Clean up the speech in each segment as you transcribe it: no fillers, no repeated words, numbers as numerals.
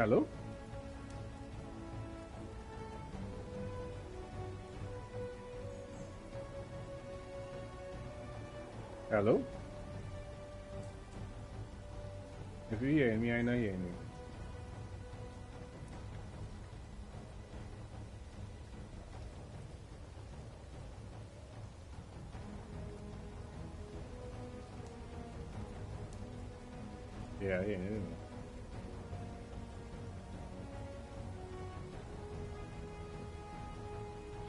Hello? Hello? If you hear me, I not hear me. Yeah, I hear you.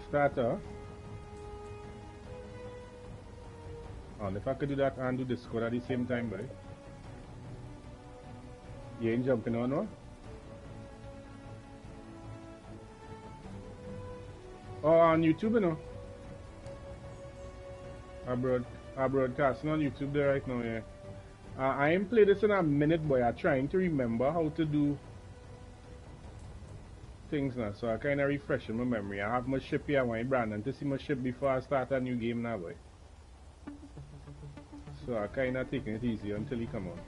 Starter. And if I could do that and do Discord at the same time, boy. You ain't jumping on, no? Oh, on YouTube, you know? I broadcasting on YouTube there right now, yeah. I ain't played this in a minute, boy. I'm trying to remember how to do things now, so I kind of refreshing my memory. I have my ship here, I want Brandon to see my ship before I start a new game now, boy. So I kind of taking it easy until he come on.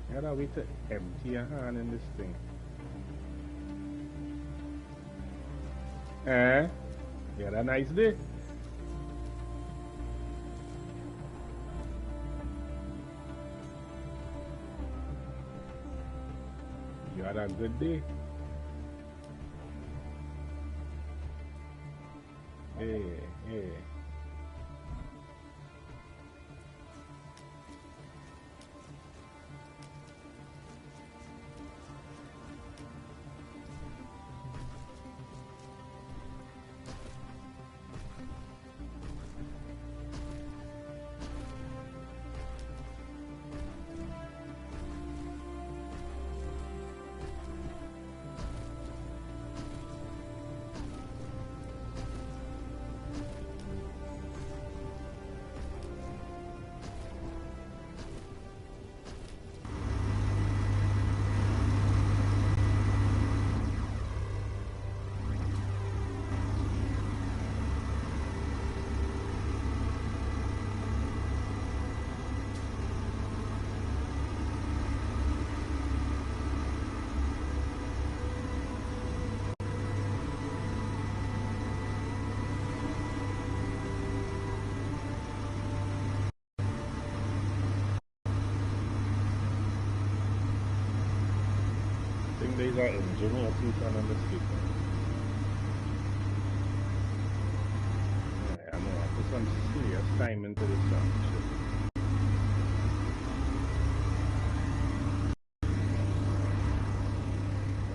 I gotta wait to empty your hand in this thing. You had a nice day. You had a good day. Hey, hey. These are engine or two on the speaker. Yeah, I know. I put some serious time into this song.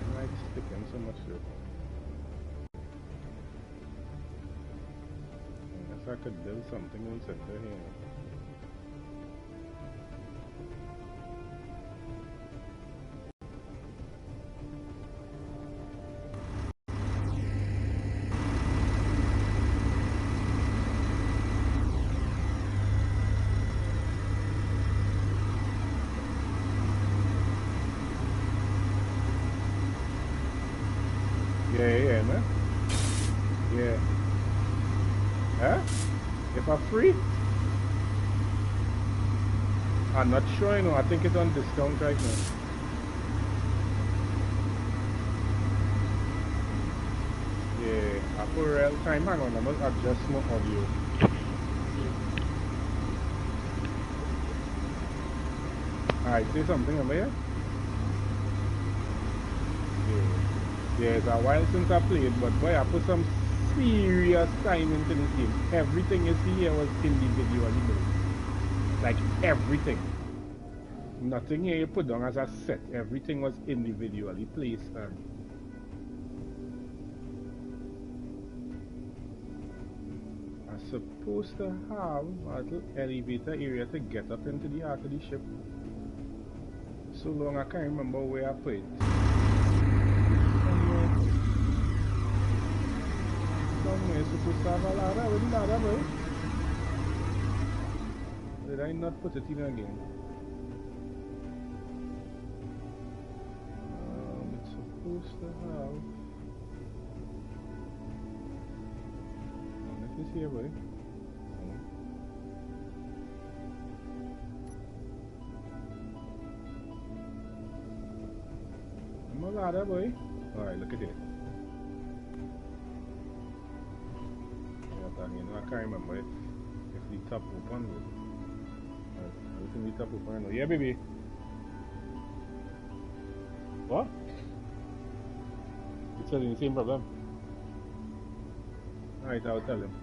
I like sticking so much to it. I guess I could build something in the center here. Yeah, man. Yeah. Huh? If I'm free? I'm not sure, you know. I think it's on discount right now. Yeah, for real time. Hang on, I must adjust my audio. Alright, say something over here. Yeah, it's a while since I played, but boy, I put some serious time into this game. Everything you see here was individually built. Like everything. Nothing here you put down as a set. Everything was individually placed and I'm supposed to have a little elevator area to get up into the heart of the ship. So long I can't remember where I put it. Somewhere supposed to have a ladder with the ladder, bro. Did I not put it in again? supposed to have. Let me see here, boy. I'm a ladder, boy. Alright, look at it. Yeah, you know, I can't remember if the top open. Alright, everything the top open. Yeah, baby. What? You're telling the same problem? Alright, I'll tell him.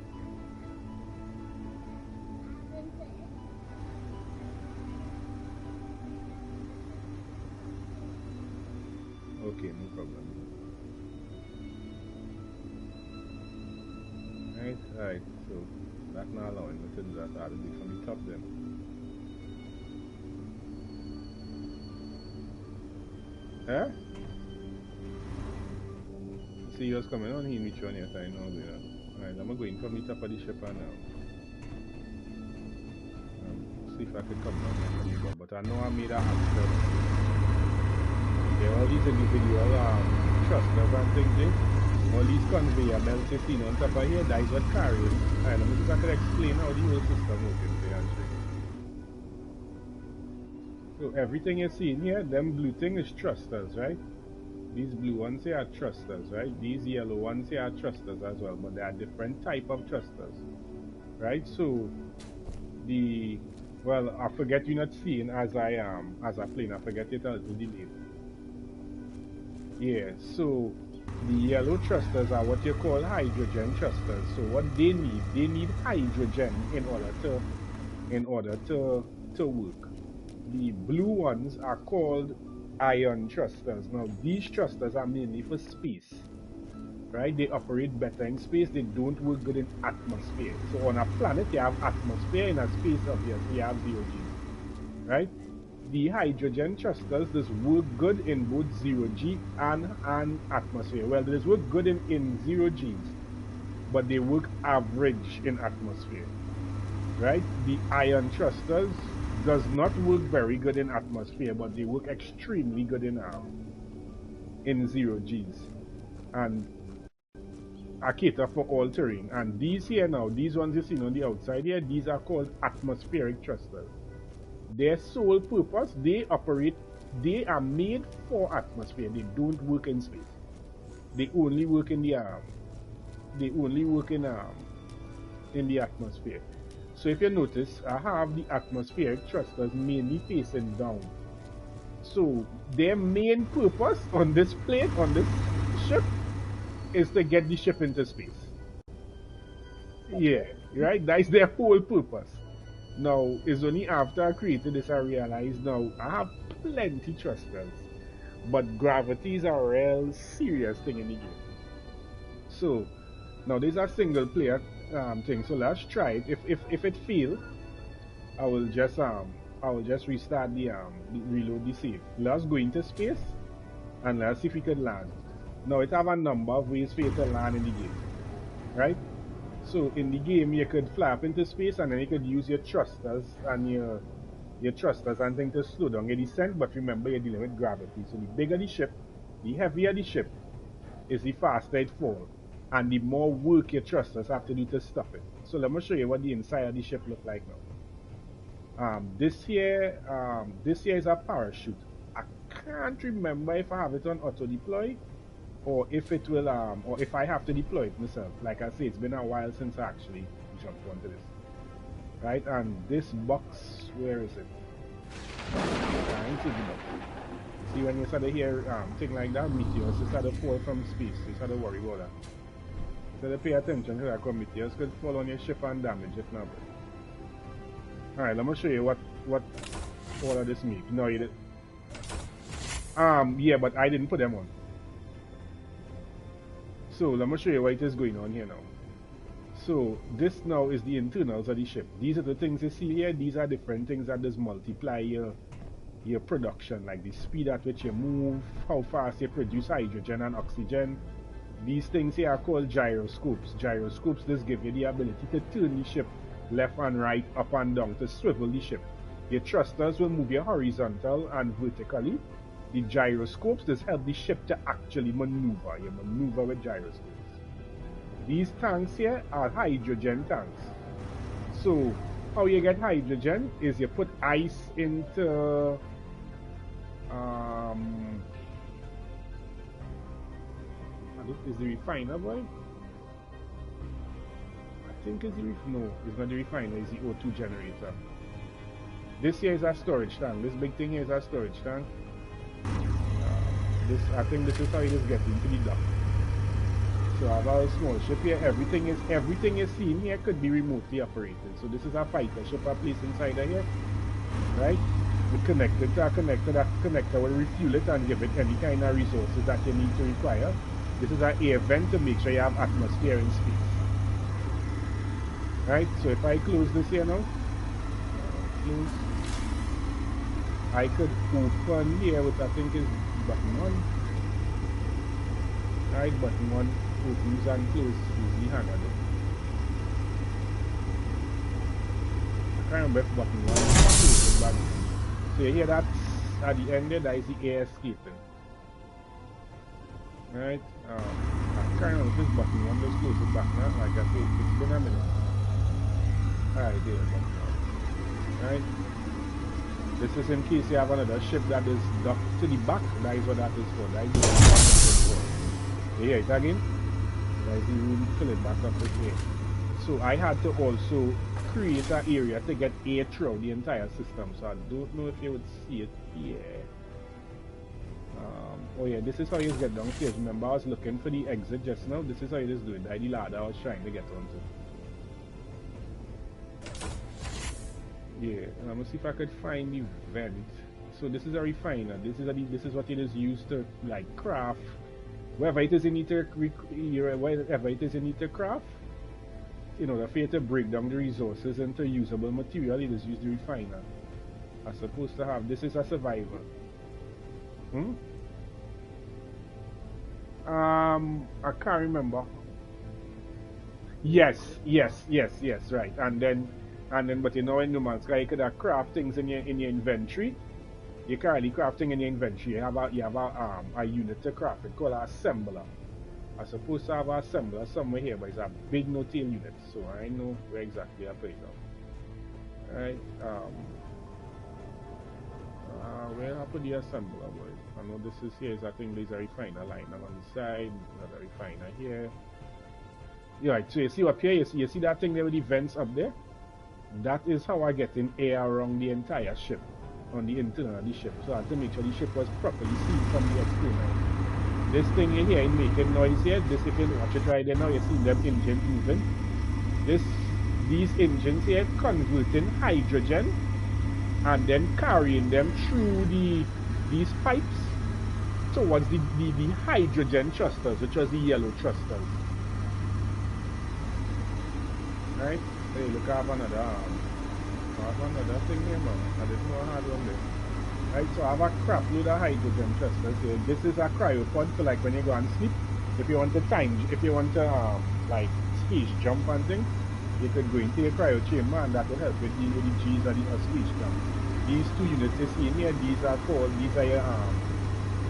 Okay, no problem. Alright, so that's not allowing me to do that. I'll do it from the top then. Huh? See yours coming on, he meet you on your side now. Alright, I'm going from the top of the ship now. See if I can come down from the top. But I know I made a accident. There are all these individual thrusters and things there. All these conveyor belts you see on top of here, that is what carries. Alright, let me see if I can explain how the whole system works for you and show you. So everything you see in here, them blue thing is thrusters, right? These blue ones here are thrusters, right? These yellow ones here are thrusters as well, but they are different type of thrusters, right? So well, I forget you're not seeing as I plane. I forget it a little delayed. Yeah, so the yellow thrusters are what you call hydrogen thrusters. So what they need hydrogen in order to work. The blue ones are called ion thrusters. Now these thrusters are mainly for space, right? They operate better in space. They don't work good in atmosphere. So on a planet you have atmosphere, in a space obviously you have 0 G, right? The hydrogen thrusters does work good in both 0 G and atmosphere. Well, they work good in 0 Gs, but they work average in atmosphere, right? The ion thrusters does not work very good in atmosphere, but they work extremely good in 0 Gs, and I cater for all terrain. And these here now, these ones you see on the outside here, these are called atmospheric thrusters. Their sole purpose, they are made for atmosphere. They don't work in space. They only work in the atmosphere. So if you notice, I have the atmospheric thrusters mainly facing down. So their main purpose on this plane, on this ship, is to get the ship into space. Yeah, right? That is their whole purpose. Now, it's only after I created this I realized now I have plenty thrusters, but gravity is a real serious thing in the game. So now there's a single player thing. So let's try it. If it fails, I will just restart the reload the save. Let's go into space and let's see if we can land. Now it have a number of ways for you to land in the game, right? So in the game you could fly up into space and then you could use your thrusters and your thrusters and things to slow down your descent, but remember you're dealing with gravity. So the bigger the ship, the heavier the ship, is the faster it falls, and the more work your thrusters have to do to stop it. So let me show you what the inside of the ship look like now. This here is a parachute. I can't remember if I have it on auto deploy or if it will or if I have to deploy it myself. Like I say, it's been a while since I actually jumped onto this. Right, and this box, where is it? See, when you start to hear thing like that, meteors, you start to fall from space, you start to worry about that. So to pay attention to that, because meteors could fall on your ship and damage it now. Alright, let me show you what all of this means. No, you did. Yeah, but I didn't put them on. So let me show you what is going on here now. So this now is the internals of the ship. These are the things you see here. These are different things that does multiply your production, like the speed at which you move, how fast you produce hydrogen and oxygen. These things here are called gyroscopes. Gyroscopes just give you the ability to turn the ship left and right, up and down, to swivel the ship. Your thrusters will move you horizontal and vertically, the gyroscopes. This help the ship to actually maneuver. You maneuver with gyroscopes. These tanks here are hydrogen tanks. So how you get hydrogen is you put ice into is the refiner, boy? I think it's the no, it's not the refiner, it's the O2 generator. This here is a storage tank. This big thing here is a storage tank. I think this is how it is getting to the dock. So I have a small ship here. Everything is seen here could be remotely operated. So this is a fighter ship I placed inside of here, right? We connected to a connector. That connector will refuel it and give it any kind of resources that you need to require. This is an air vent to make sure you have atmosphere in space. Right? So if I close this here now, close. I could open here with I think is button 1. Right, button 1 opens and closes the handle. I can't remember if button 1 closes, but so you hear that at the end there, that is the air escaping. Right? I can't remember if this button 1 just close it back now. Like I said, it's been a minute. Alright, there, button 1. Right? This is in case you have another ship that is docked to the back. That is what that is for. That is what that is for. You hear it again? That is the room filling back up with air. So I had to also create an area to get air throughout the entire system. So I don't know if you would see it here. Oh yeah, this is how you get downstairs. Remember, I was looking for the exit just now. This is how it is doing. That's the ladder I was trying to get onto. Yeah, and I'm gonna see if I could find the vent. So this is a refiner. This is what it is used to like craft whatever it is you need to whatever it is you need to craft. In order for you to break down the resources into usable material, it is used the refiner. I'm supposed to have this is a survivor. I can't remember. Yes, right. And then but you know in No Man's Sky you could have craft things in your inventory. You can't really crafting in your inventory. You have a unit to craft it called an assembler. I'm supposed to have an assembler somewhere here, but it's a big no-tail unit, so I know where exactly I put it now. Right, where I put the assembler, boys? I know this is here, I think there's a refiner line on the side, another refiner here. Yeah, right, so you see up here, you see that thing there with the vents up there? That is how I get in air around the entire ship, on the internal of the ship. So I had to make sure the ship was properly seen from the external. This thing you hear making noise here, this if you watch it right there now, you see them engines moving. These engines here converting hydrogen and then carrying them through these pipes towards the hydrogen thrusters, which was the yellow thrusters. Right? Hey, look, I have another thing here, man. I didn't know I had one there. Right, so I have a crap load of hydrogen thrusters here. This is a cryopod for like when you go and sleep. If you want to like space jump and things, you could go into a cryo chamber and that will help with the G's or the space jump. These two units you see in here, these are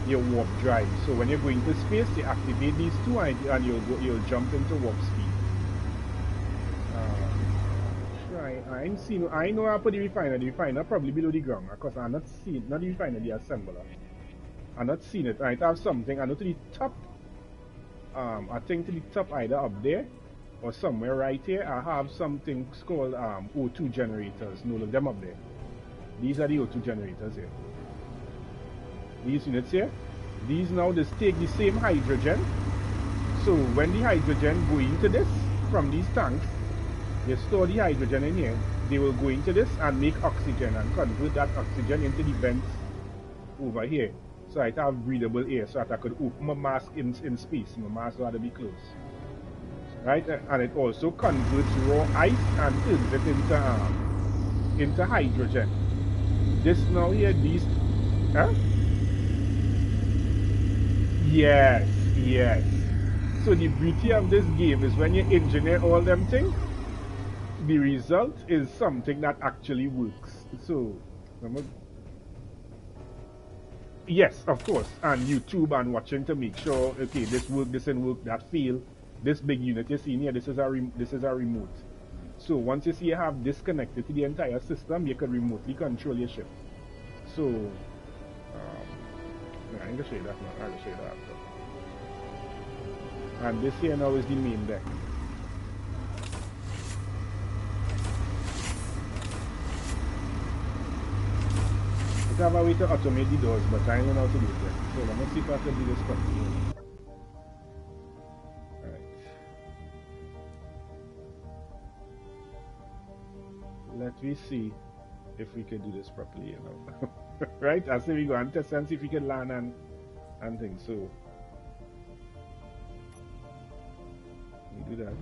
your warp drives. So when you're going to space, you activate these two and you'll jump into warp speed. I know I put the refiner probably below the ground because I'm not seeing, not the refiner, the assembler. I'm not seeing it. I have something, I know to the top, I think to the top either up there or somewhere right here, I have something called O2 generators, no, look them up there. These are the O2 generators here. These units here, these now just take the same hydrogen. So when the hydrogen go into this from these tanks, you store the hydrogen in here, they will go into this and make oxygen and convert that oxygen into the vents over here. So I have breathable air so that I could open my mask in space. My mask will have to be closed. Right? And it also converts raw ice and turns it into hydrogen. This now here, these Yes. So the beauty of this game is when you engineer all them things, the result is something that actually works. So Yes, of course, and YouTube and watching to make sure, okay, this work, this didn't work, that fail. This big unit you see here, this is a remote. So once you see you have this connected to the entire system, you can remotely control your ship. So, I'm gonna show you that now. I'll show you that after. And this here now is the main deck. I have a way to automate the doors, but I don't know how to do it yet. So let me see if I can do this properly. Alright. Let me see if we can do this properly, you know. Right? I say we go and test and see if we can learn and things. So we do that.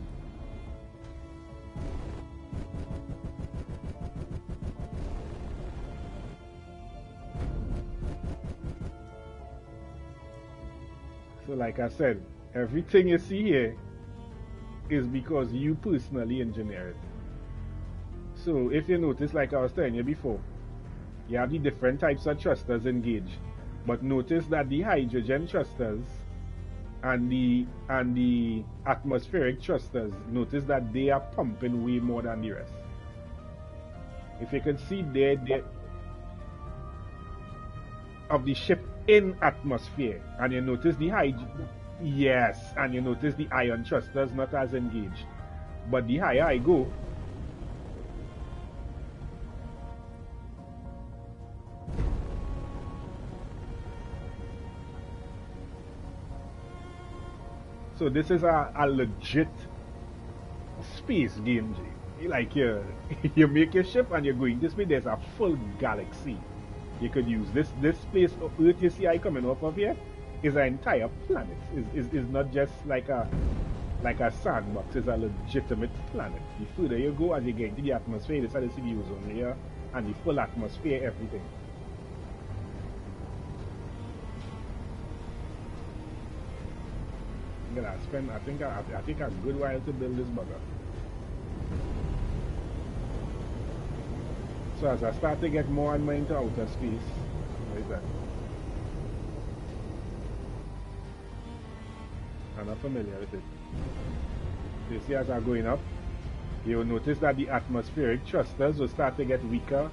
So like I said, everything you see here is because you personally engineer it. So if you notice, like I was telling you before, you have the different types of thrusters engaged. But notice that the hydrogen thrusters and the atmospheric thrusters, notice that they are pumping way more than the rest. If you can see there of the ship in atmosphere, and you notice the yes, and you notice the ion thrusters not as engaged. But the higher I go, so this is a legit space game, G. Like you make your ship and you're going this way, there's a full galaxy you could use. This space Earth you see I coming off of here is an entire planet. Is not just like a sandbox, it's a legitimate planet. The further you go as you get into the atmosphere, this is the ozone layer and the full atmosphere, everything. I'm gonna spend I think a good while to build this bugger. So as I start to get more and more into outer space, what is that? I'm not familiar with it. So you see as I'm going up, you will notice that the atmospheric thrusters will start to get weaker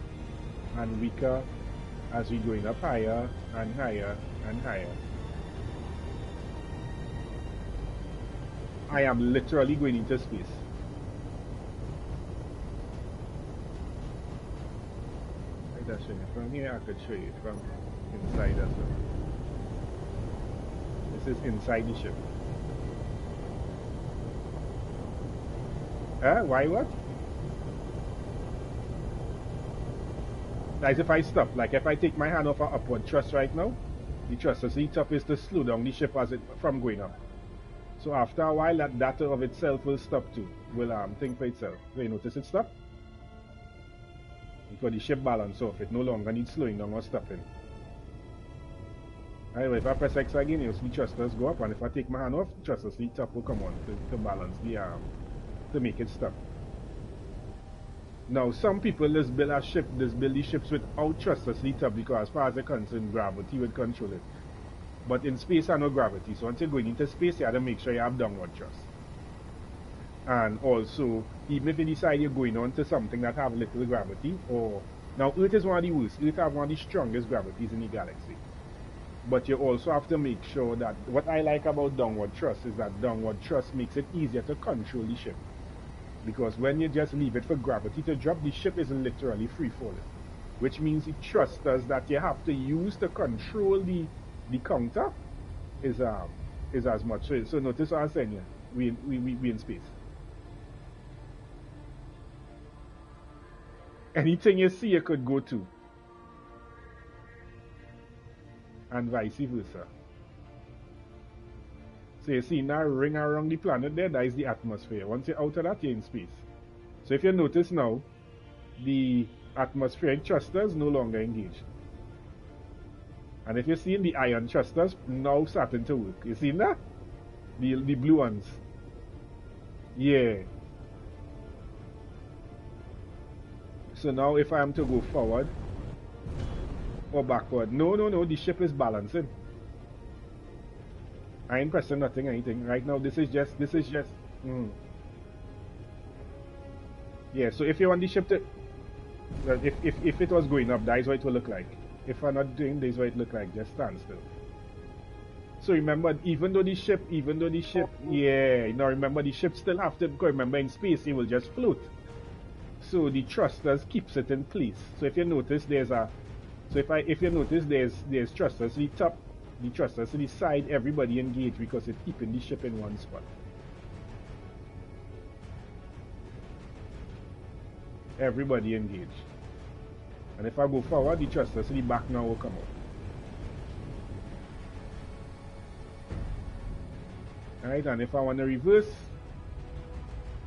and weaker as we're going up higher and higher and higher. I am literally going into space. From here I could show you from inside as well. This is inside the ship. Why what? Like if I stop, like if I take my hand off an upward thrust right now, the thrust to the top is to slow down the ship as it from going up. So after a while that data of itself will stop too. Will think for itself. So you notice it stop? Because the ship balance off, it no longer needs slowing down or stopping. Anyway, if I press X again, you'll see thrusters go up, and if I take my hand off, thrusters the top will come on to balance the to make it stop. Now some people just build the ships without thrusters the top because as far as they're concerned, gravity would control it. But in space there no gravity, so once you're going into space you have to make sure you have downward thrust. And also, even if you decide you're going on to something that have little gravity, or now Earth is one of the worst. Earth have one of the strongest gravities in the galaxy. But you also have to make sure that what I like about downward thrust is that downward thrust makes it easier to control the ship. Because when you just leave it for gravity to drop, the ship is literally free falling. Which means the thrusters that you have to use to control the counter is as much. So notice what I'm saying here. We in space. Anything you see you could go to. And vice versa. So you see now ring around the planet there, that is the atmosphere. Once you're out of that, you're in space. So if you notice now, the atmospheric thrusters no longer engaged. And if you see the ion thrusters now starting to work. You see that? The blue ones. Yeah. So now if I am to go forward, or backward. No, no, no. The ship is balancing. I ain't pressing nothing, anything. Right now, this is just. Mm. Yeah, so if you want the ship to. Well, if it was going up, that is what it will look like. If I'm not doing this, what it look like. Just stand still. So remember, even though the ship, yeah, now remember the ship still have to, because remember in space it will just float. So the thrusters keeps it in place. So if you notice, if you notice, there's thrusters to the top, the thrusters to the side, everybody engaged because it's keeping the ship in one spot. Everybody engaged. And if I go forward, the thrusters to the back now will come out. Alright, and if I want to reverse,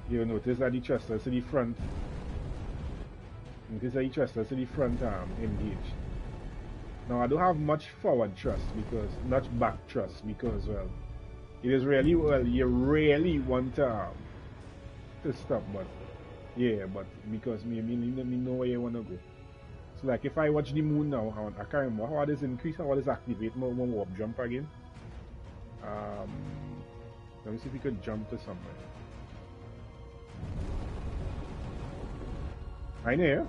you'll notice that the thrusters to the front, notice that the thrusters to the front arm engaged. Now I don't have much forward thrust, because, not back thrust, because, well, it is really, well, you really want to stop, but, yeah, but, because me know where you want to go. So like if I watch the moon now, I can't remember how this increase, how this activate my warp jump again. Let me see if we could jump to somewhere. I know.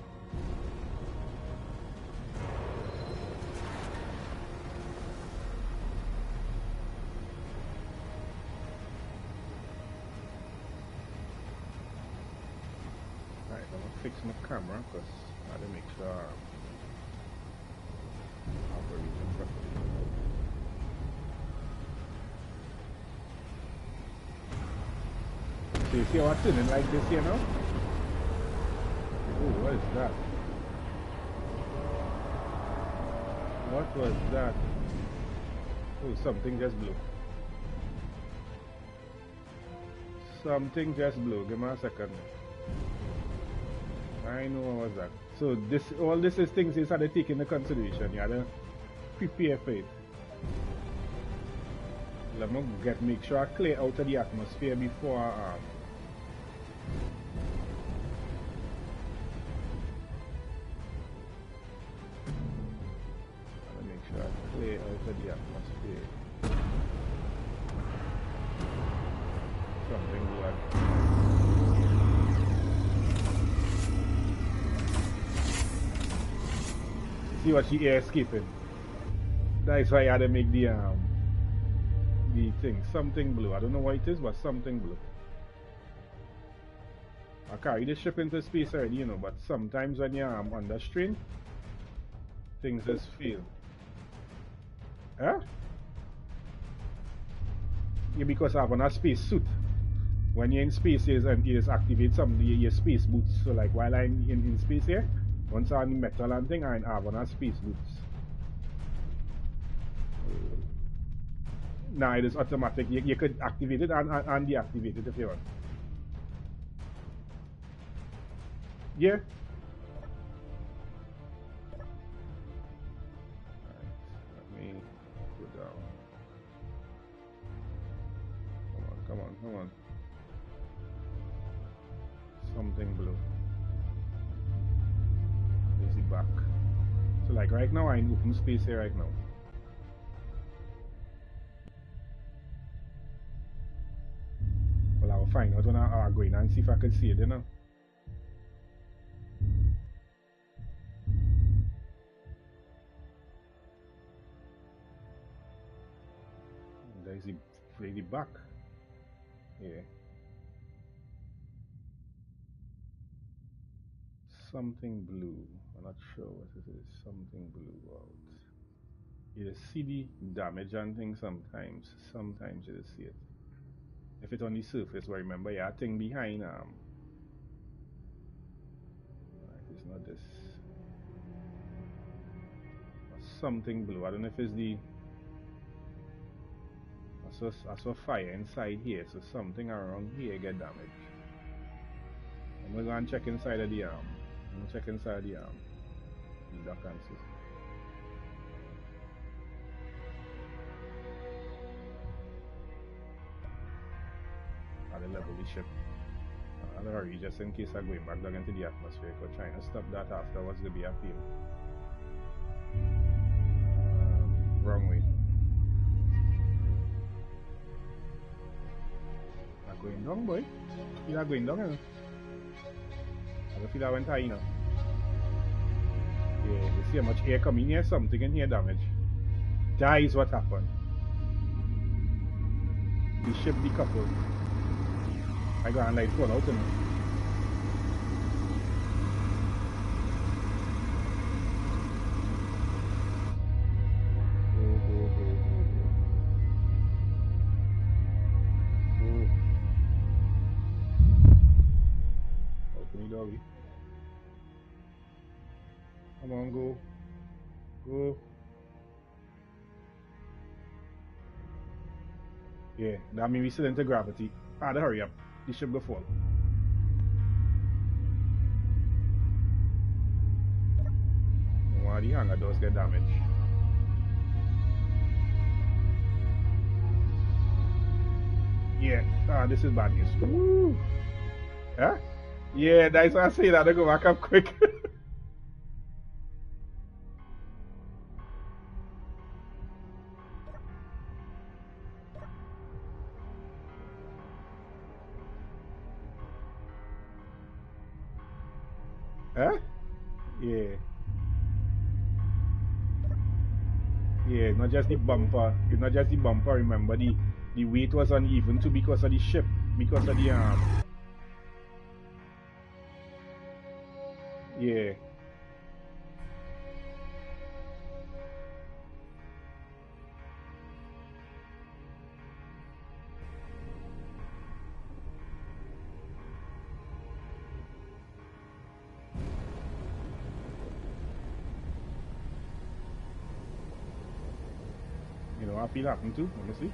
Alright, I'm gonna fix my camera because I had to make sure I'm operating properly. So you see how I'm turning like this here now? Oh, what is that? What was that? Oh, something just blew. Something just blew. Give me a second. I know what was that. So this, all this is things you had to take into consideration. You had to prepare for it. Let me make sure I clear out of the atmosphere before make sure I clear out of the atmosphere. Something like see what she air escaping. That's why I had to make the thing. Something blue. I don't know what it is, but something blue. I carry the ship into space already, you know, but sometimes when you're under strain, things just fail. Huh? Yeah, because I have on a space suit. When you're in space, it activate some your space boots. So like while I'm in space here, once I'm in metal and thing, I have on a space boots. Nah, it is automatic. You could activate it and deactivate it if you want. Yeah. Alright, let me go down. Come on. Something blue. Is he back? So like right now, I'm in open space here right now. Well, I'll find out when I go in and see if I can see it, you know. There's the back. Yeah. Something blue. I'm not sure what it is. Something blue out. You see the damage and things sometimes. Sometimes you see it. If it's on the surface, well, remember, yeah, thing behind right, it's not this. Something blue. I don't know if it's the. I saw fire inside here, so something around here get damaged. I'm gonna go and check inside of the arm. I'm gonna check inside the arm. The dock and see. I'll level the ship. I'll hurry just in case I'm going back down into the atmosphere. If we're trying to stop that afterwards, there'll be a pain. Wrong way. I'm going down, boy. You are going down, you know. I don't feel that went high, you know. Yeah, you see how much air coming here, something in here damage. That is what happened. The ship decoupled. I got a light fall out, you know. Doggy. Come on, go. Go. Yeah, that means we still into gravity. Hurry up. The ship go fall. One of the hangar does get damaged. Yeah, this is bad news. Woo. Huh? Yeah, that's why I say that. They go back up quick. Huh? Yeah. Yeah, not just the bumper. It's not just the bumper. Remember, the weight was uneven too because of the ship, because of the Yeah. You know, I feel happen too. Let me see.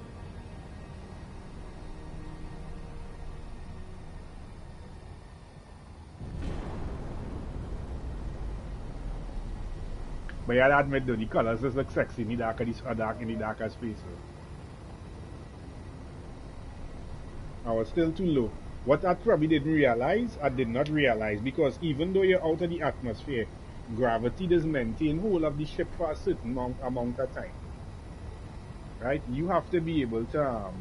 But you gotta admit though, the colors just look sexy in the dark, in the darker space. I was still too low. What I probably didn't realize, I did not realize, because even though you're out of the atmosphere, gravity does maintain hold of the ship for a certain amount of time. Right? You have to be able to,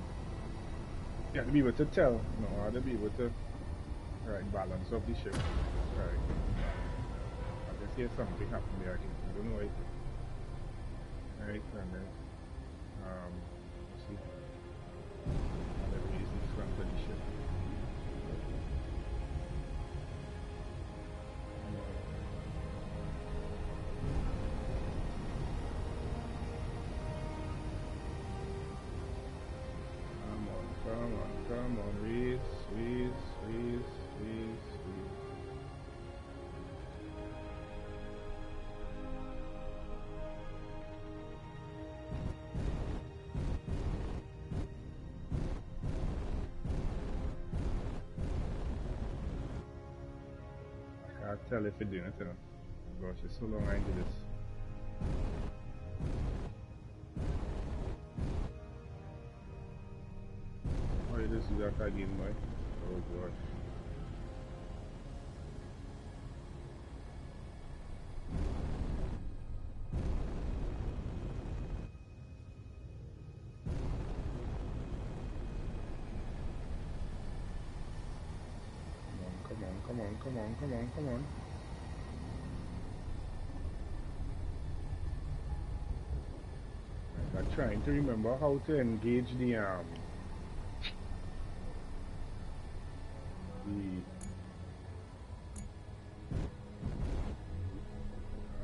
you have to be able to tell. No, I have to be able to, right, balance of the ship. Right. I just hear something happen there. I don't know it. Right, and then, let's see. Let me use the front of the ship. Come on, raise. I can't tell if you're doing it, you know. Gosh, it's so long I do this. Oh, you just do that again, boy. Oh gosh. Come on. I'm trying to remember how to engage the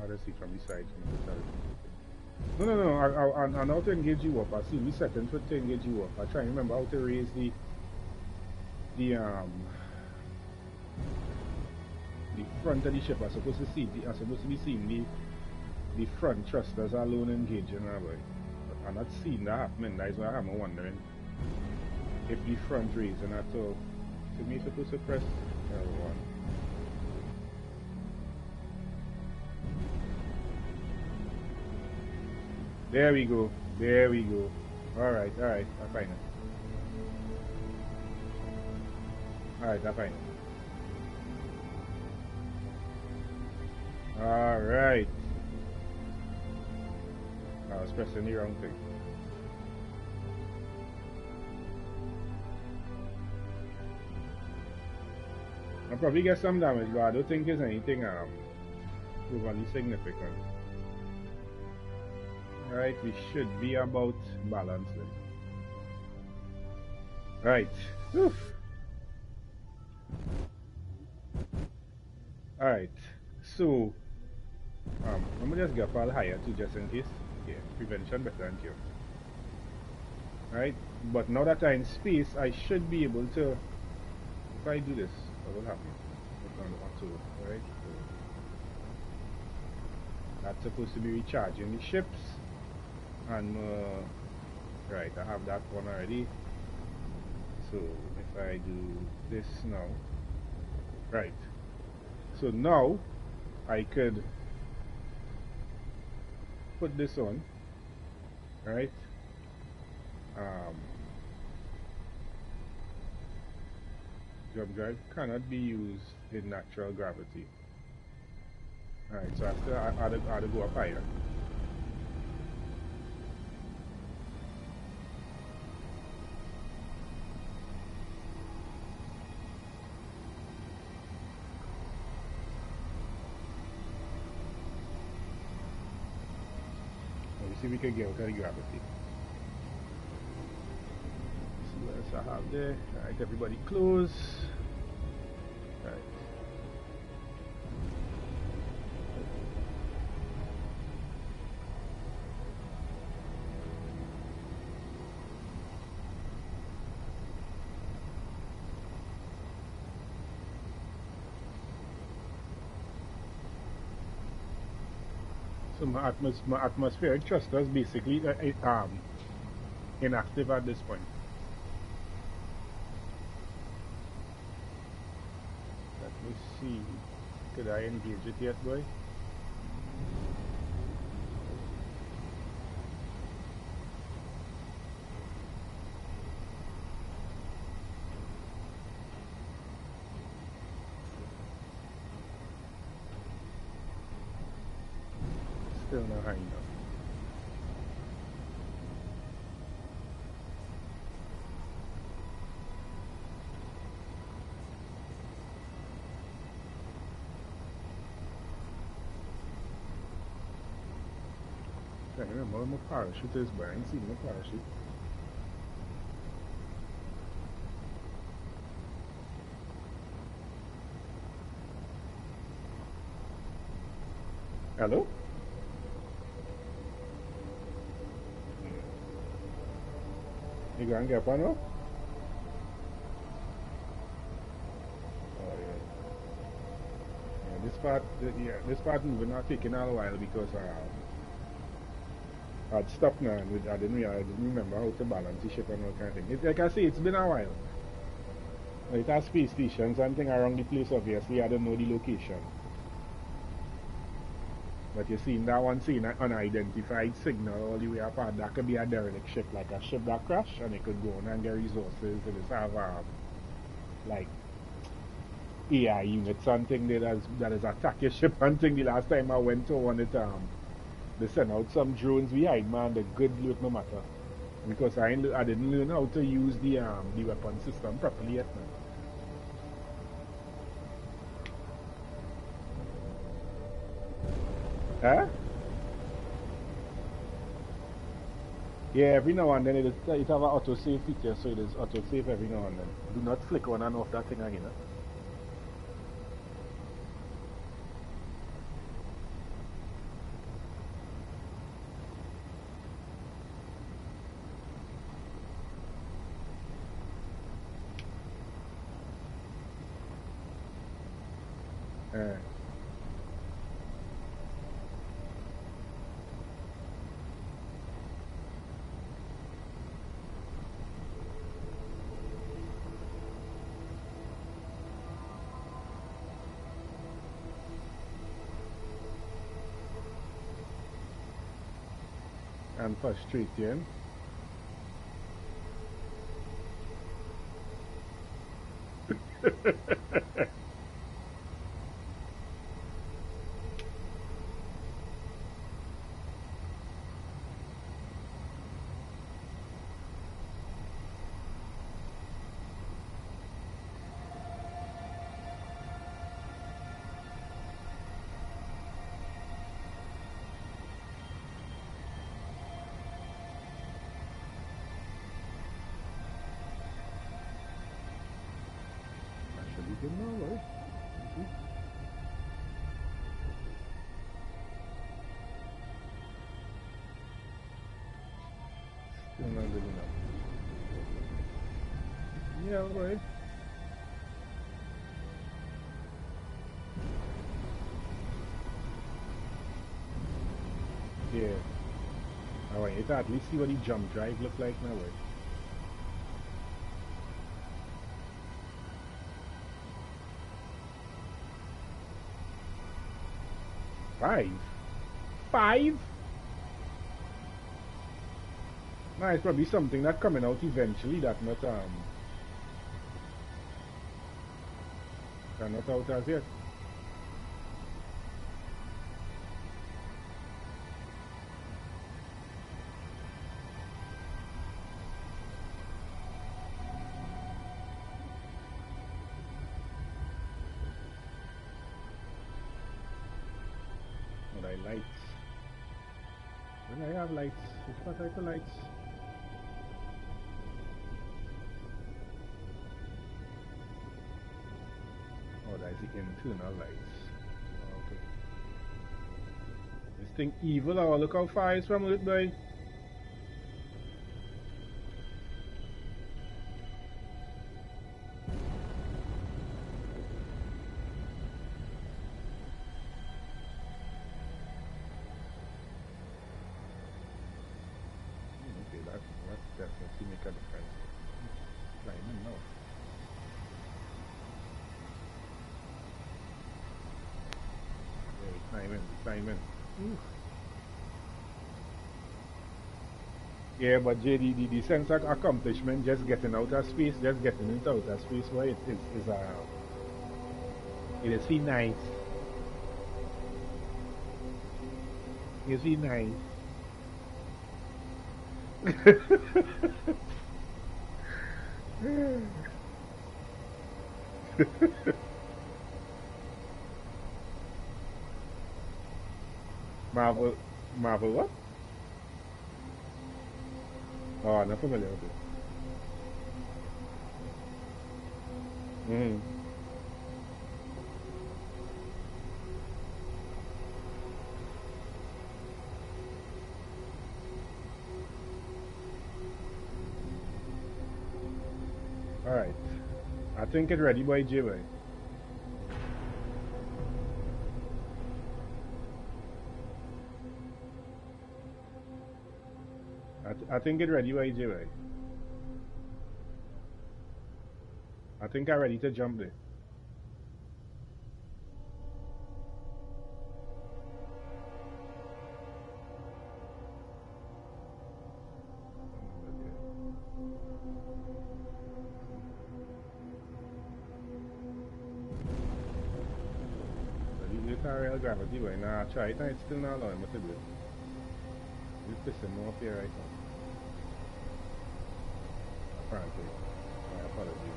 let's see from the side. No. I know how to engage you up. I see the settings for to engage you up. I try and remember how to raise the front of the ship. I'm supposed to be seeing the front thrusters alone engaging, boy. But I'm not seeing that happening. That's why I'm wondering if the front raising at all. To me, supposed to press L1. There we go. Alright, I find it. Alright, I find it. Alright. I was pressing the wrong thing. I'll probably get some damage, but I don't think it's anything overly significant. Alright, we should be about balanced then. Right. Alright. So let me just get a little higher too, just in case. Yeah, prevention better than cure. Right? But now that I'm in space, I should be able to, if I do this, what will happen? Put on the auto, right? So that's supposed to be recharging the ships. And right, I have that one already. So if I do this now, right. So now I could put this on, right? Jump drive cannot be used in natural gravity. Alright, so I have to go up higher. Let me see if we can get out of the gravity. See what else I have there. Alright, everybody close. Alright. So my atmospheric thruster is basically inactive at this point. Let me see. Could I engage it yet, boy? Still not high enough. I remember where my parachute is, but I ain't seen my parachute. Hello? You gonna get one now? Oh yeah. This part moving not taking a while because I'd stopped now and I didn't remember how to balance the ship and all kind of thing. Like I say, it's been a while. It has space stations and thing around the place. Obviously, I don't know the location. But you see, that one seeing an unidentified signal all the way apart, that could be a derelict ship, like a ship that crashed, and it could go on and get resources. And it's have like AI units and thing that is attack your ship and thing. The last time I went to one, they sent out some drones behind, man. They're good loot no matter, because I didn't learn how to use the weapon system properly yet, man. Huh? Yeah, every now and then it have an auto-save feature, so it is auto-save every now and then. Do not flick on and off that thing again. And frustrating. working now, right? Still not good enough. Yeah, right. Yeah. Alright, you can at least see what the jump drive look like now, right? Five? Five? Nah, it's probably something that coming out eventually that not out as yet. But I lights. When I have lights, what type of lights? Oh, that's the internal lights. Okay. This thing evil, oh, look how far it's from it, boy. Okay, that definitely make a difference. Climbing now. Yeah, climbing. Ooh. Yeah, but JD, the sense of accomplishment, just getting out of space, just getting into outer space, where it is feel nice. It feel nice. Marvel, Marvel what? Oh, I'm not familiar with it. Mm-hmm. All right. I think it's ready by J-Way. I think it's ready by J-Way. I think I'm ready to jump there. But it's not real gravity, but nah, try it and it's still not allowing me to do it. It's pissing me off here right now. Apparently. My apologies.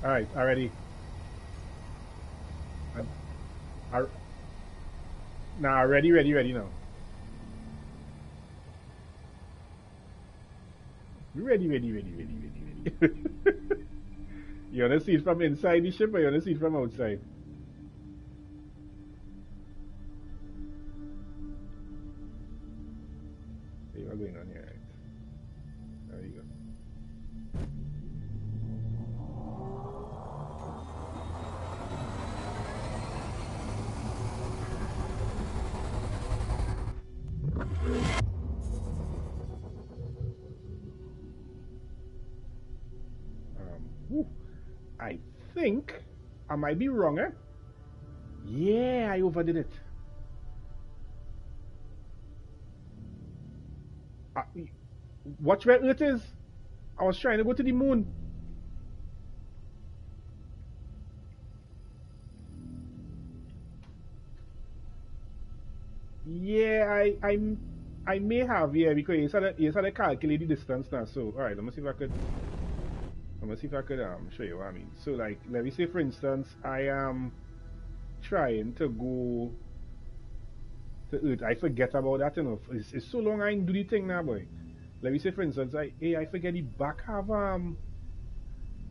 Alright, already. I, nah, ready now. Ready. You wanna see it from inside the ship or you wanna see it from outside? See what's going on here, right? There you go. Whew, I think I might be wrong, eh? Yeah, I overdid it. I, Watch where Earth is. I was trying to go to the moon. Yeah, I may have, yeah, because you said I calculate the distance now. So alright, let me see if I could show you what I mean. So like let me say for instance I am trying to go to Earth. I forget about that, you know. It's so long I ain't do the thing now, boy. Let me say for instance I forget the back have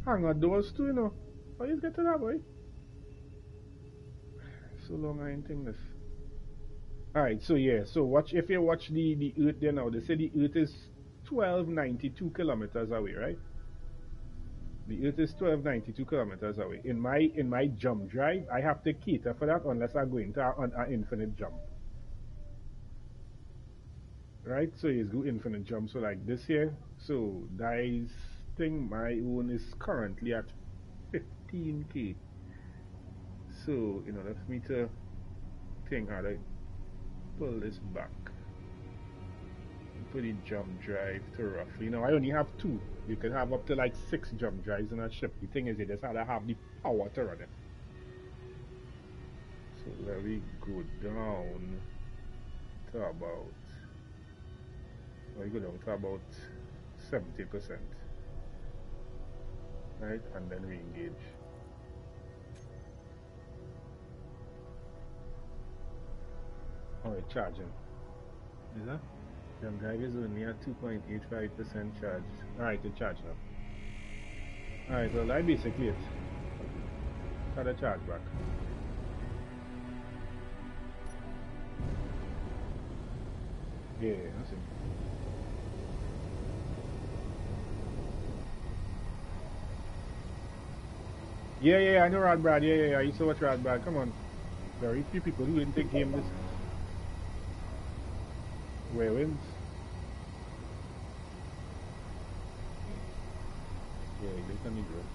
hanger doors too, you know. How you get to that, boy? So long I ain't think this. Alright, so yeah, so watch if you watch the Earth there now, they say the Earth is 1292 kilometers away, right? The Earth is 1292 kilometers away. In my jump drive, I have to cater for that unless I go into an infinite jump. Right? So it's go infinite jump. So like this here, so dice thing my own is currently at 15k. So in order for me to think how to pull this back. Put the jump drive to roughly. Now I only have two. You can have up to like 6 jump drives in a ship. The thing is, you just have to have the power to run it. So let me go down to about. Let me go down to about 70%. Right, and then we engage. Alright, charging. Is that? Jump drive is only at 2.85% charged. Alright, it's charged now. Alright, well that basically it. Got a charge back. Yeah, that's it. Yeah, I know Rod Brad. Yeah, I used to watch Rod Brad. Come on. Very few people who didn't take game this. Where wins? Yeah, they can be good.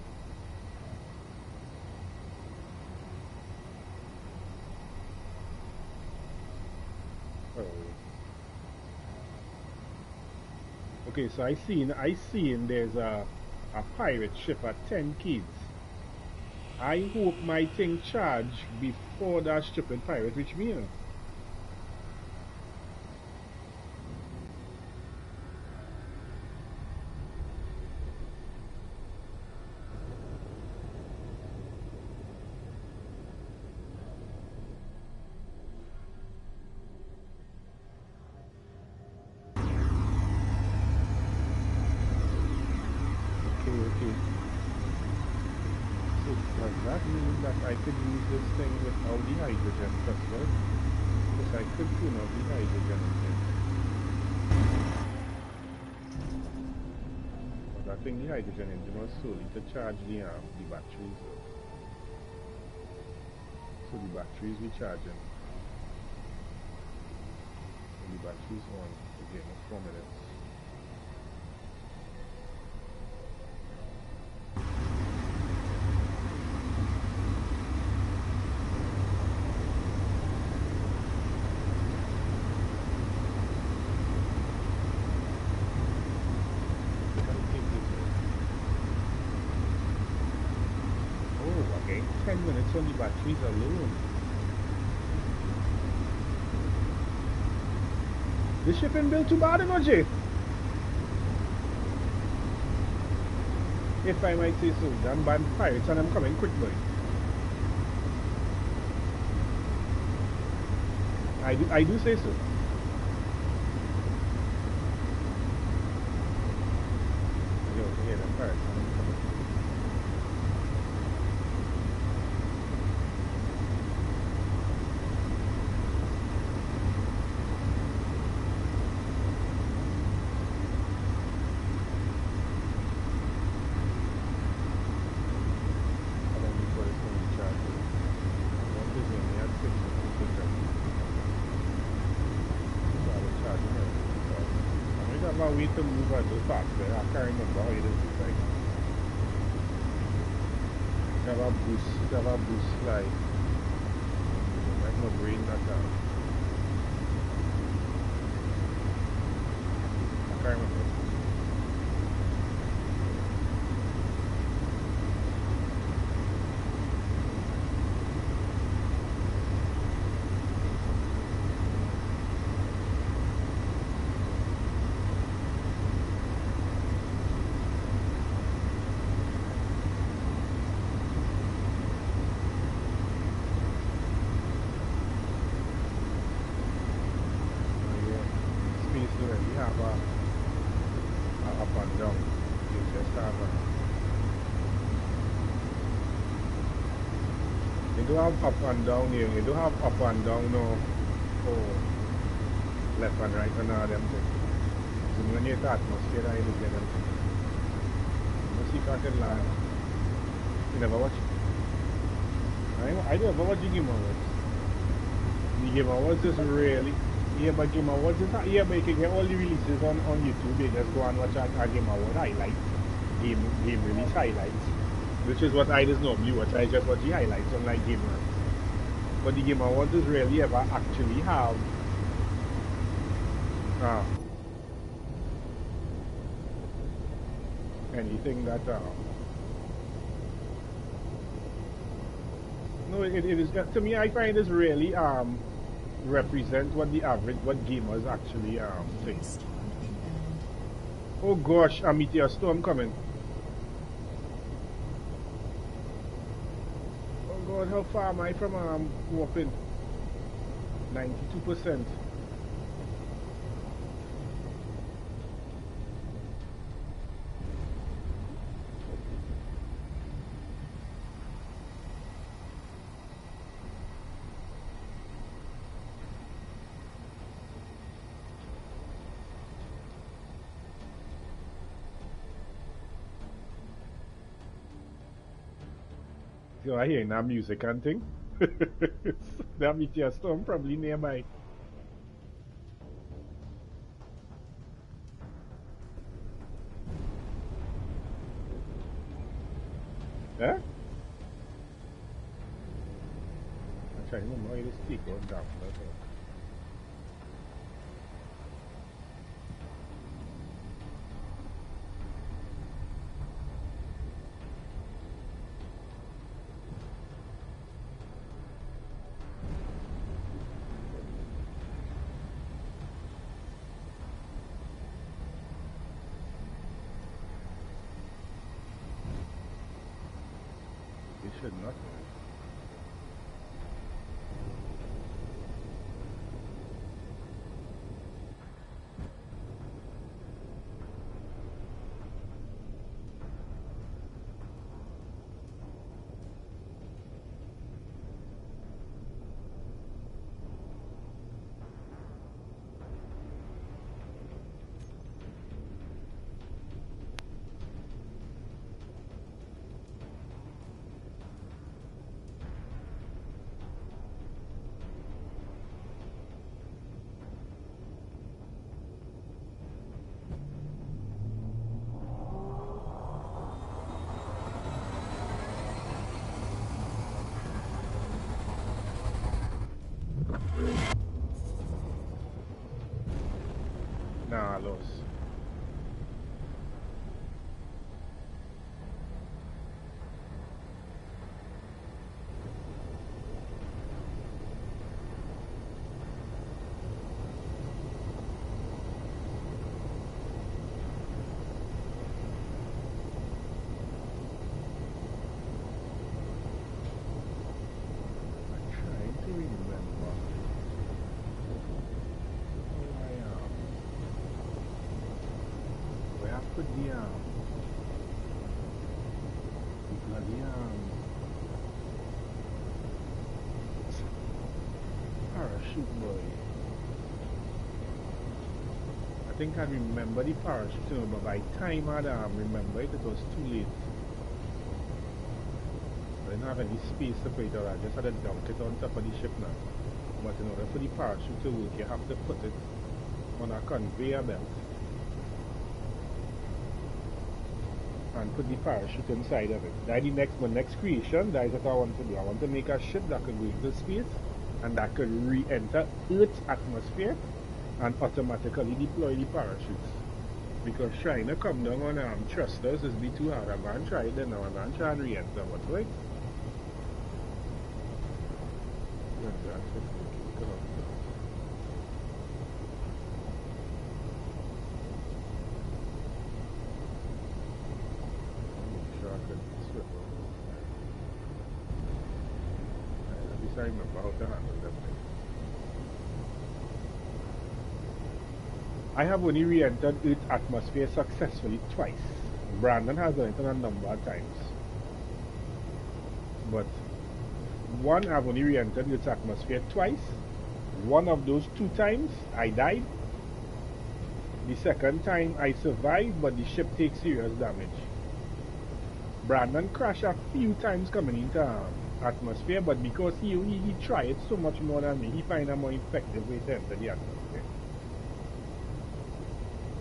Oh. Okay, so I seen there's a pirate ship at 10 kids. I hope my thing charge before that stupid pirate reach me. You know? Okay. So does that mean that I could use this thing without the hydrogen first, right? Because I could tune out the hydrogen again. But I think the hydrogen engine was solely to charge the batteries. So the batteries we charging. And the batteries on again in 4 minutes. Oh, okay. 10 minutes on the batteries alone. The ship ain't built too bad, OJ. If I might say so, done by pirates and I'm coming quick, boy. I do say so. Yo, yeah, them pirates and I'm coming. How long before it's going to charge? One busy and we had 6 minutes to charge. So I was charging everything. So I might have a way to move a little faster. I can't remember how it is. It's like, have a boost slide. Like my brain not down. I can't remember. really have a up and down. You just have you do have up and down here. You do have up and down now. Oh, left and right and all them things. So when you the atmosphere, I look at them. You see if I can land. You never watch it. I don't ever watch the Game Awards. The Game Awards is really, yeah, but Game Awards is not, yeah, but you can get all the releases on YouTube. You just go and watch a Game Award highlight, game release highlights, which is what I just normally watch. I just watch the highlights on like Game Awards. But the Game Awards is really ever actually have anything that no, it is to me. I find this really represent what the average what gamers actually think. Oh gosh, a meteor storm coming. Oh god, how far am I from warping? 92%. So I hear now music and thing. That meteor storm probably nearby. Huh? I'm trying to remember how this speak on down. It should not. Nah, lost. I'm trying to remember. Where I put the bloody parachute boy. I think I remember the parachute, but by the time I remember it, it was too late. I didn't have any space to put it out. I just had to dunk it on top of the ship now. But in order for the parachute to work, you have to put it on a conveyor belt and put the parachute inside of it. That's my next creation. That is what I want to do. I want to make a ship that could go into space and that could re-enter Earth's atmosphere and automatically deploy the parachutes. Because trying to come down on thrusters is be too hard. I'm going to try it then now. I'm going to try and re-enter. What's right? I remember how to handle that thing. I have only re-entered Earth's atmosphere successfully twice. Brandon has done it a number of times. But one, I've only re-entered Earth's atmosphere twice. One of those 2 times, I died. The second time, I survived, but the ship takes serious damage. Brandon crashed a few times coming into atmosphere, but because he tried so much more than me, he find a more effective way to enter the atmosphere.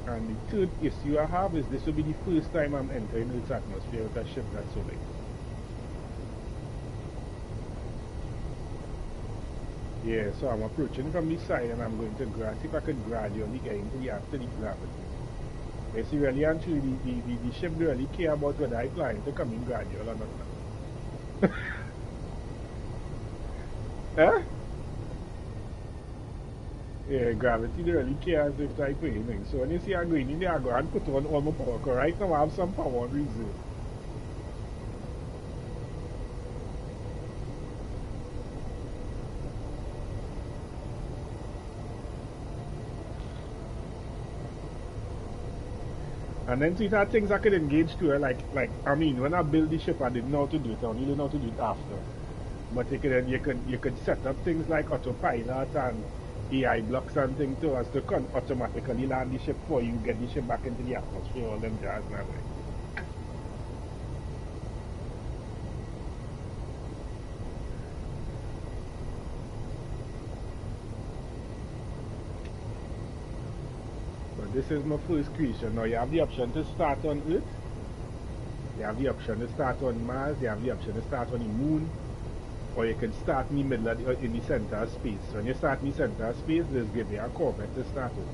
And the third issue I have is this will be the first time I'm entering Earth's atmosphere with a ship that's so big. Yeah, so I'm approaching from the side and I'm going to see if I can gradually get into the after the gravity. Yes, really and truly, the ship really care about whether I plan to come in gradual or not. Huh? Yeah, gravity really cares if I put in. So when you see I'm going in there, I go and put on all my power. Because right now I have some power on reserve. And then these are things I could engage to, like I mean, when I build the ship, I didn't know how to do it. I only learned how to do it after. But you could set up things like autopilot and AI blocks and things to us to automatically land the ship for you, get the ship back into the atmosphere, all them jazz that way. But this is my first creation. Now you have the option to start on Earth. You have the option to start on Mars. You have the option to start on the Moon. Or you can start in the middle of in the center of space. When you start in the center of space, there's give you a Corvette to start with.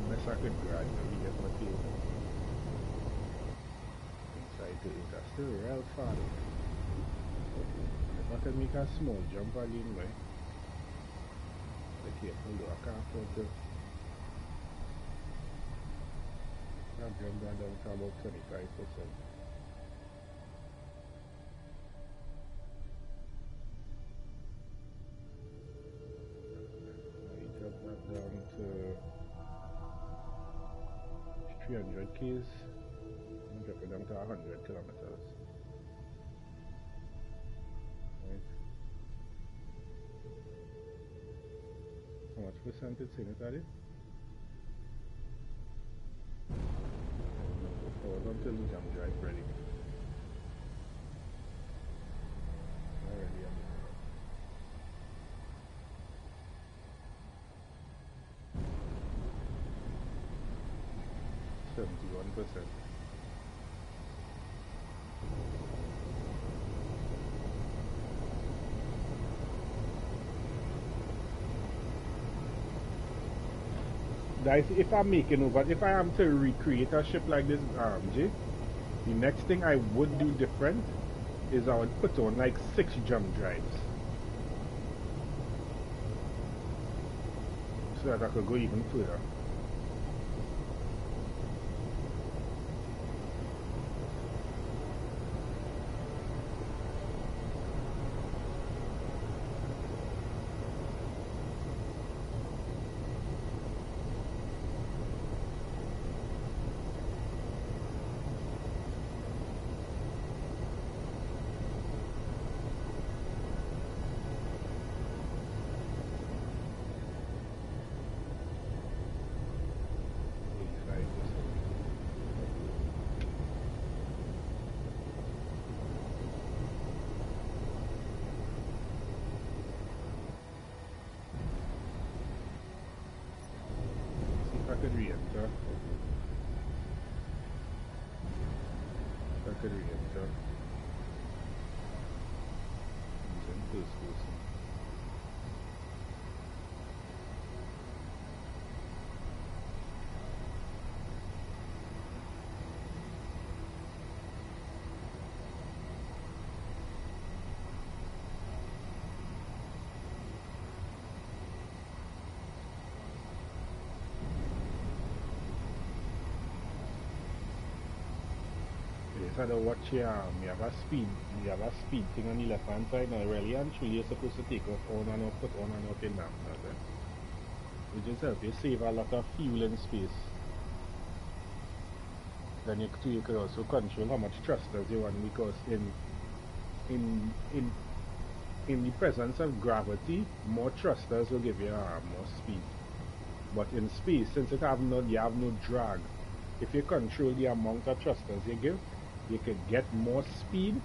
Mess I could gradually get my tail inside to it. That's still real far. If I can make a small jump again, way. Be careful though, I can't afford to. I've jumped down to about 25%. I drop that down to 300 Ks. I'm dropping down to 100 kilometers. Right. How much percent it's in it, are it? Forward until the jump drive ready. Already I'm 71%. Guys, if I'm making over, if I am to recreate a ship like this, Jay, the next thing I would do different is I would put on like 6 jump drives. So that I could go even further. I could re-enter. I could re-enter. Using first person. just had to watch you have a speed thing on the left hand side now. Really and truly you're supposed to take off on and off, put on and off in that. It just help you save a lot of fuel and space. Then you could also control how much thrusters you want, because in in the presence of gravity, more thrusters will give you more speed. But in space, since you have no drag, if you control the amount of thrusters you give, you could get more speed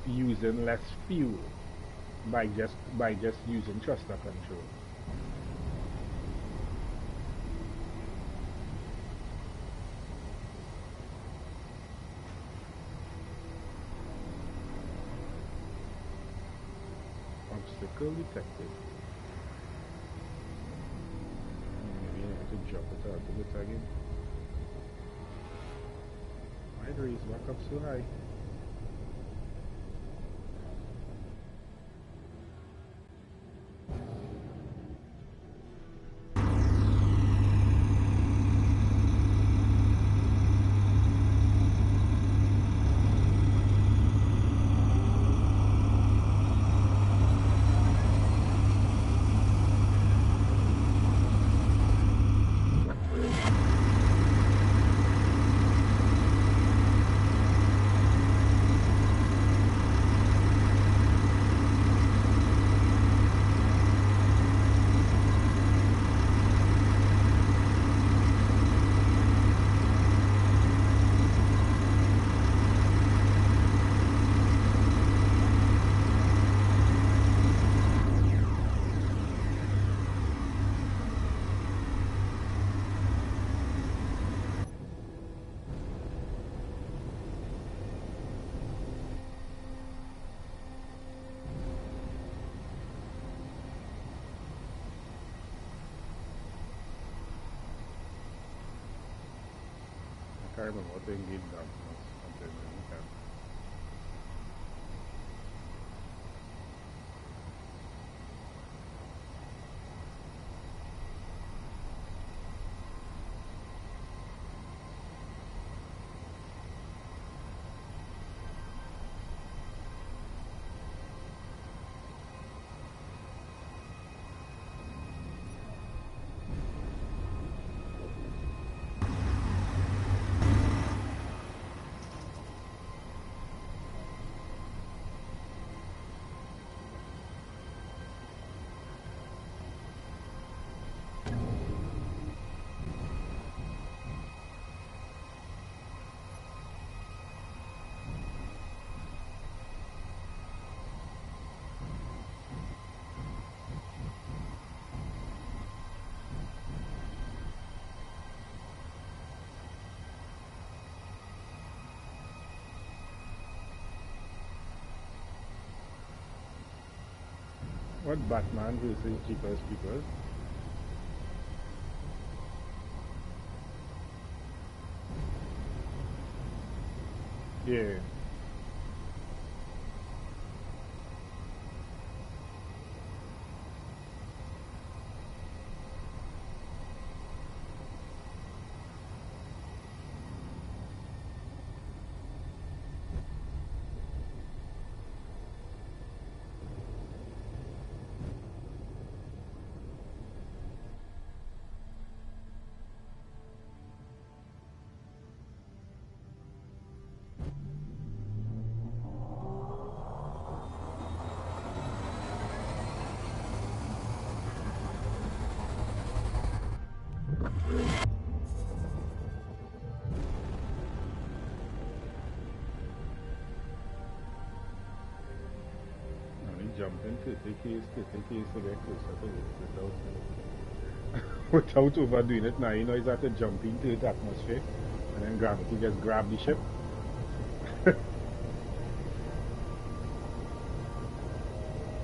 using less fuel by just using thruster control. Obstacle detected. Maybe I have to jump it out a bit again. Why the raise back up so high? I can't remember what they gave down. What, Batman versus Jeepers Creepers? Yeah. Jumping 30 Ks to get closer to it without overdoing it. Now you know he's have to jump into the atmosphere and then gravity just grab the ship.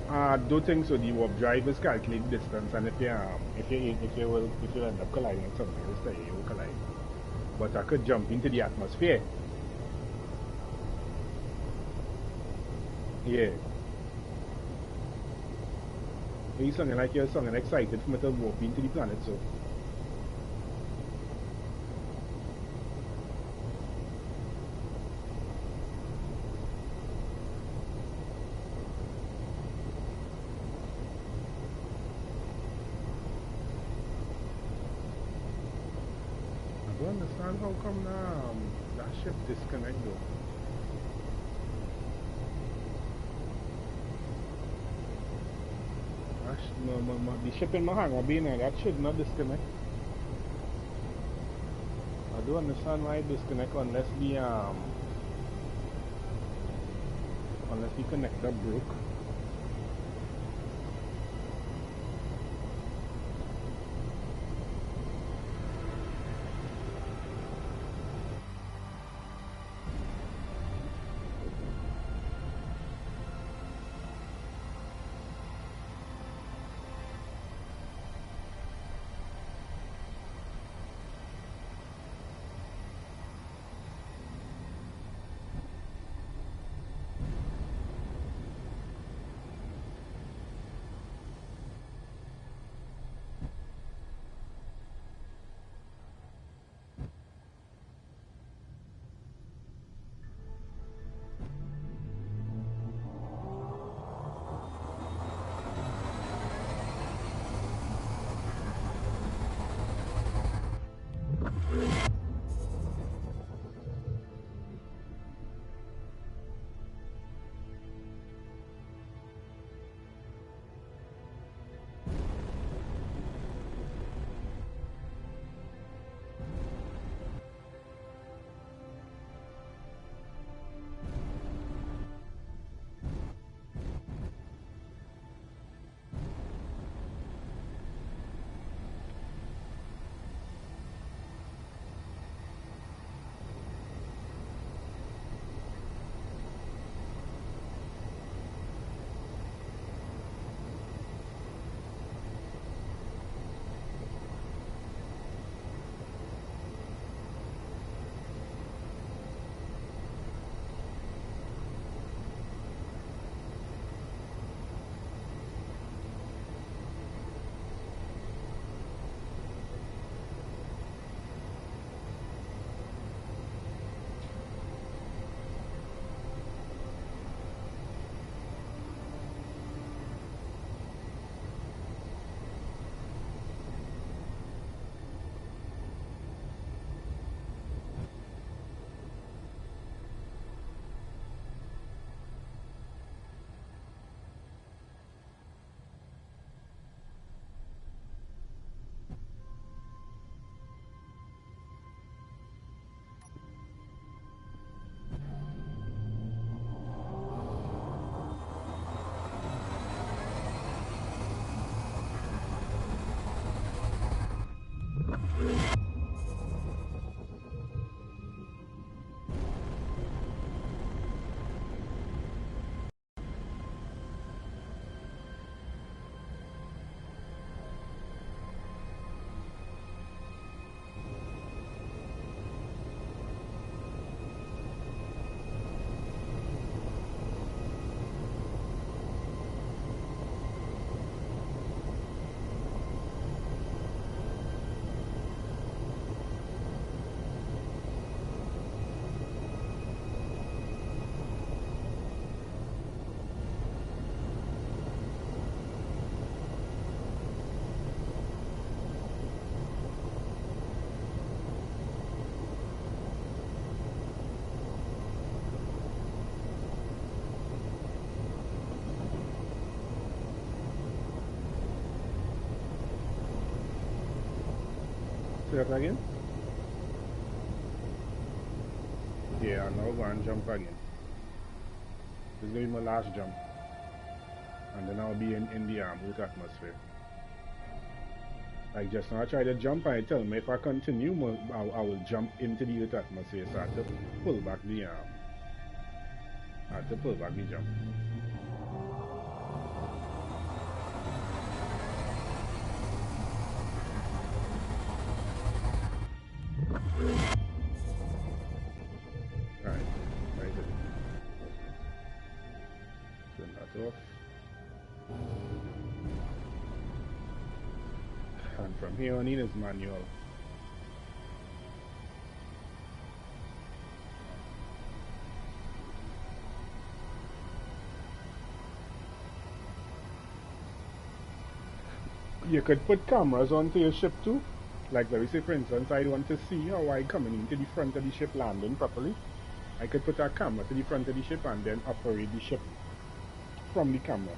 I don't think so. The warp drive is calculating distance, and if you end up colliding with something else, then you will collide. But I could jump into the atmosphere. Yeah. You sounding like you're sounding excited for me to warp into the planet, so. don't understand how come that ship disconnect though. The ship in my hangar being there, that should not disconnect. I don't understand why it disconnect unless the connector broke. Say that again? Yeah, now go and jump again. This is going to be my last jump. And then I'll be in the Earth atmosphere. Like just now I try to jump and I tell me if I continue, I will jump into the Earth atmosphere. So I have to pull back the I have to pull back the jump. Right, right there. Turn that off. And from here on in is manual. You could put cameras onto your ship too. Like let me say for instance, I want to see how I coming into the front of the ship landing properly. I could put a camera to the front of the ship and then operate the ship from the camera.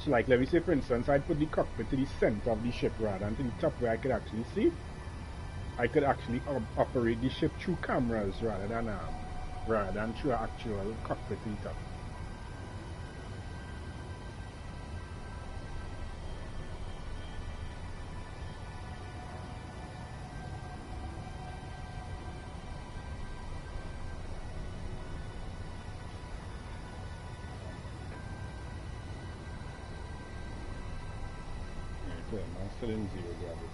So like let me say for instance, I'd put the cockpit to the center of the ship rather than to the top where I could actually see. I could actually operate the ship through cameras rather than through an actual cockpit to the top. Okay, I'm still in zero gravity.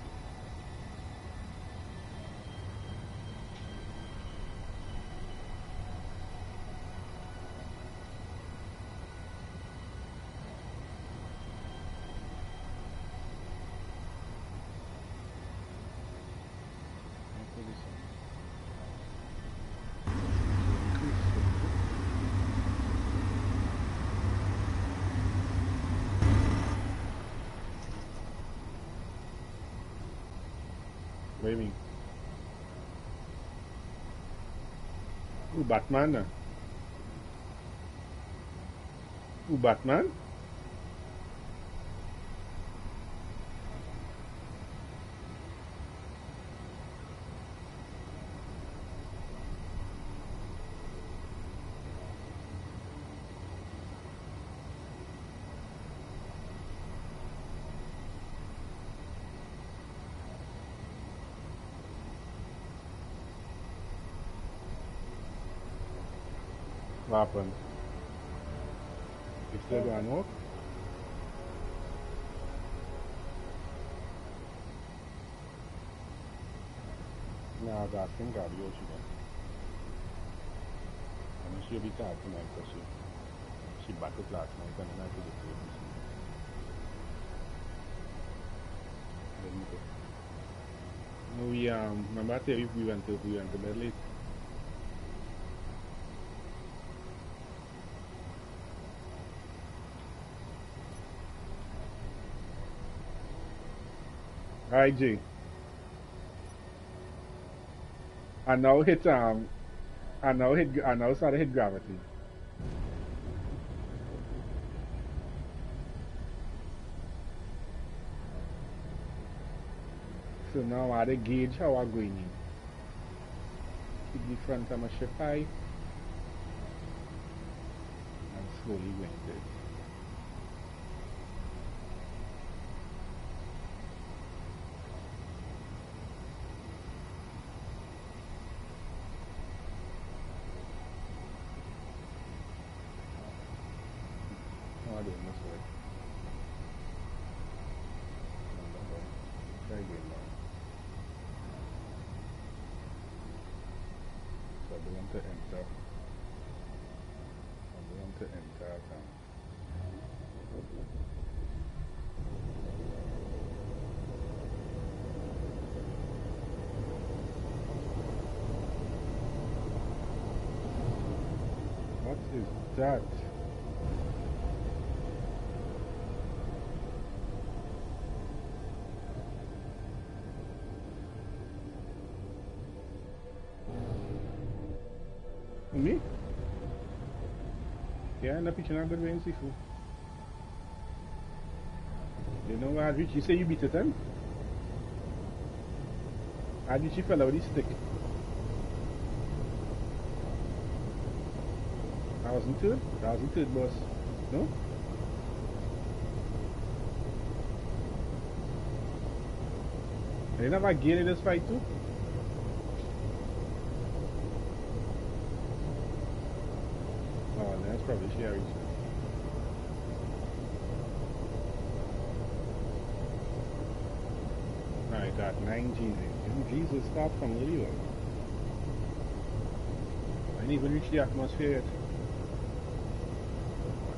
What do you mean? Who Batman? Who Batman? What happened? It's still going off? No, I was asking Gabby how she done. I know she'll be tired tonight because she battled last night and then I could just this evening. No, we remember I tell you we went to bed late. Alright, G. I now I now started hit gravity. So now I gauge how I'm going in. Keep the front of my ship high and slowly going there. I don't know, sorry. Try again now. So I don't want to enter. I don't want to enter. What is that? Me? Yeah, na picture not good way in Sifu. You know what, Rich? You say you beat it, then? How did she fell out with the stick? I wasn't third, boss. No? You never gain in this fight too? Oh, that's probably she reached. Alright, got 19. Jesus, stop from Leo. I didn't even reach the atmosphere yet.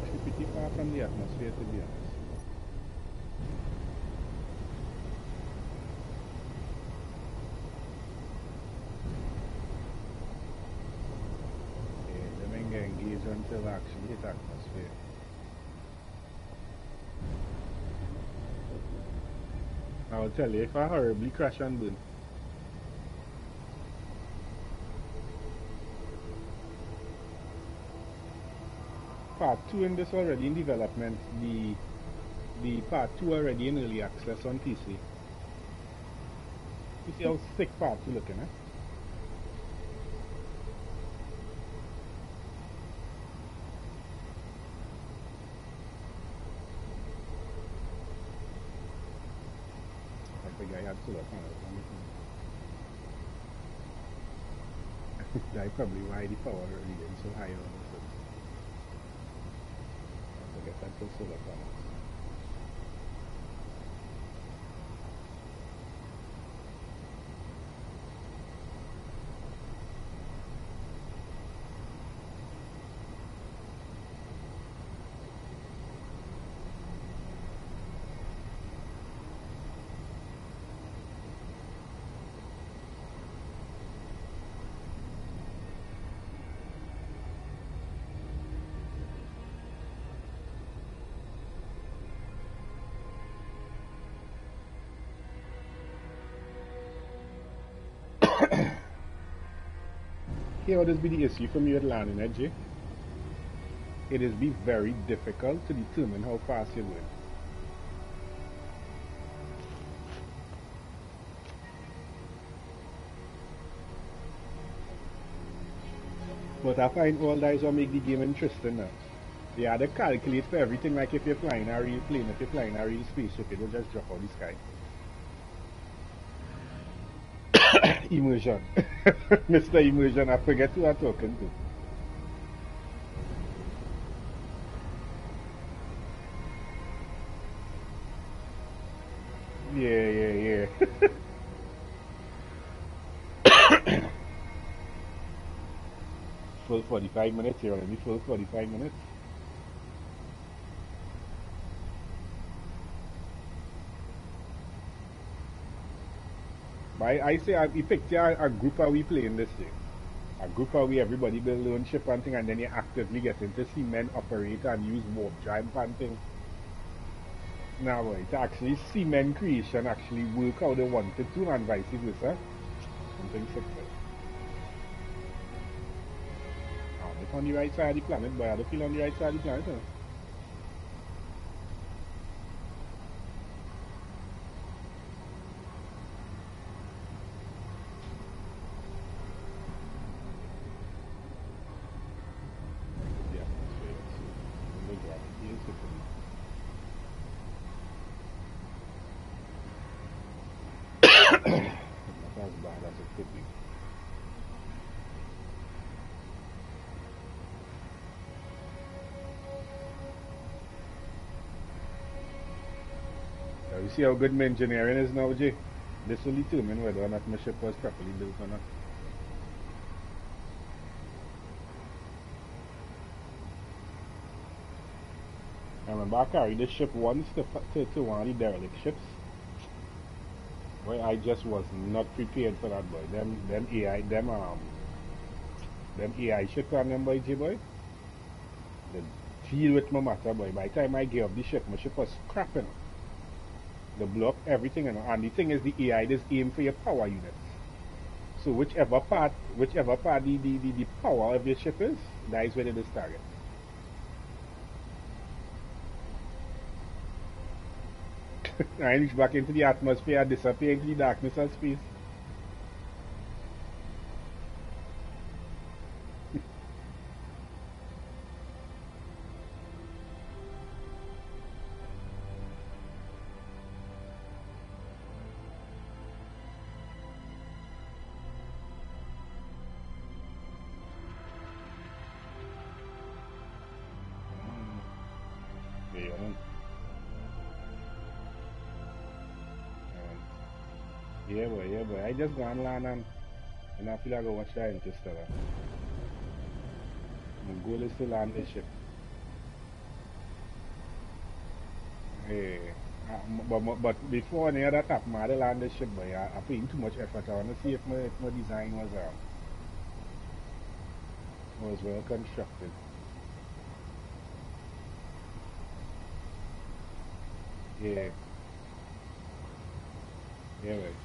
Actually pretty far from the atmosphere to be honest. Engage until actually hit atmosphere. I'll tell you, if I horribly crash and burn. Part 2 in this already in development. The part 2 already in early access on PC. You see how sick part 2 looking, eh? I think I had solar panels on it. That's probably why the power already getting so high on this. I guess I put solar panels. Here would this be the issue for me with landing edge? It is be very difficult to determine how fast you're going. But I find all that is what make the game interesting now. They had to calculate for everything, like if you're flying a real plane, if you're flying a real spaceship, it will just drop out of the sky. Immersion. Mr. Immersion, I forget who I'm talking to. Yeah. Full 45 minutes, you're only full 45 minutes. But I say, we picked a group how we playing this thing. A group how we everybody build their own ship and thing, and then you actively get into see men operate and use warp drive and thing. Now, boy, to actually see men creation actually work how they wanted to and vice versa. Something sick, boy. It's on the right side of the planet, boy. I don't feel on the right side of the planet, huh? Yeah, that's right. Gravity is different. Not as bad as it could be. Now, you see how good my engineering is now, Jay? This will determine whether or not my ship was properly built or not. I remember I carried this ship once to one of the derelict ships. Boy, I just was not prepared for that, boy. Them AI ship on them, boy, J boy. The deal with my matter, boy. By the time I gave up the ship, my ship was scrapping. They blow up everything, and the thing is, the AI just aim for your power units. So whichever part the power of your ship is, that is where it is target. I reach back into the atmosphere, disappear into the darkness of space. Yeah, man. Yeah, boy. I just go and land and I feel like I go watch that Interstellar. My goal is to land this ship. Hey, but before any other that happen, I land this ship, boy. I put in too much effort. I want to see if my design was well constructed. Yeah. Yeah, man.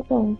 the phone.